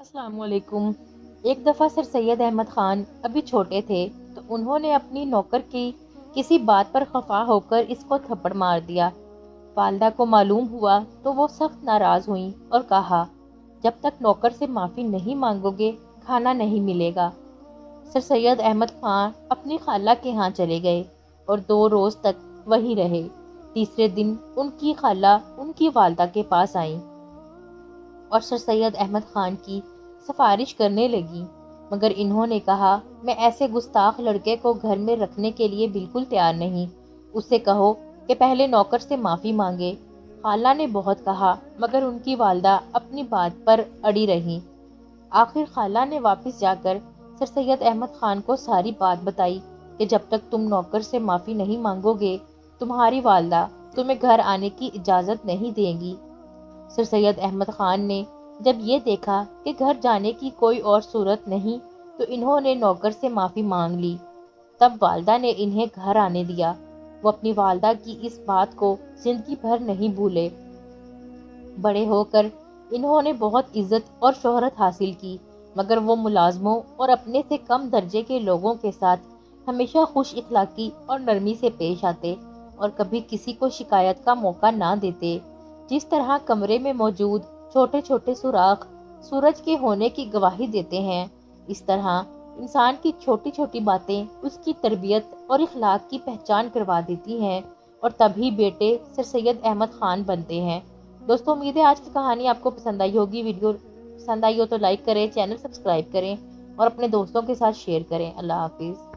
अस्सलाम वालेकुम। एक दफ़ा सर सैयद अहमद ख़ान अभी छोटे थे तो उन्होंने अपनी नौकर की किसी बात पर खफा होकर इसको थप्पड़ मार दिया। वालदा को मालूम हुआ तो वो सख्त नाराज़ हुई और कहा, जब तक नौकर से माफ़ी नहीं मांगोगे खाना नहीं मिलेगा। सर सैयद अहमद ख़ान अपनी खाला के यहाँ चले गए और 2 रोज़ तक वहीं रहे। तीसरे दिन उनकी खाला उनकी वालदा के पास आई और सर सैयद अहमद ख़ान की सिफारिश करने लगी, मगर इन्होंने कहा, मैं ऐसे गुस्ताख लड़के को घर में रखने के लिए बिल्कुल तैयार नहीं। उससे कहो कि पहले नौकर से माफ़ी मांगे। खाला ने बहुत कहा मगर उनकी वालदा अपनी बात पर अड़ी रही। आखिर खाला ने वापस जाकर सर सैयद अहमद ख़ान को सारी बात बताई कि जब तक तुम नौकर से माफ़ी नहीं मांगोगे तुम्हारी वालदा तुम्हें घर आने की इजाज़त नहीं देंगी। सर सैयद अहमद ख़ान ने जब ये देखा कि घर जाने की कोई और सूरत नहीं तो इन्होंने नौकर से माफ़ी मांग ली। तब वालदा ने इन्हें घर आने दिया। वो अपनी वालदा की इस बात को जिंदगी भर नहीं भूले। बड़े होकर इन्होंने बहुत इज्जत और शोहरत हासिल की, मगर वो मुलाजमों और अपने से कम दर्जे के लोगों के साथ हमेशा खुश इखलाकी और नरमी से पेश आते और कभी किसी को शिकायत का मौका ना देते। जिस तरह कमरे में मौजूद छोटे छोटे सुराख सूरज के होने की गवाही देते हैं, इस तरह इंसान की छोटी छोटी बातें उसकी तरबियत और इखलाक की पहचान करवा देती हैं और तभी बेटे सर सैयद अहमद ख़ान बनते हैं। दोस्तों, उम्मीद है आज की कहानी आपको पसंद आई होगी। वीडियो पसंद आई हो तो लाइक करें, चैनल सब्सक्राइब करें और अपने दोस्तों के साथ शेयर करें। अल्लाह हाफिज़।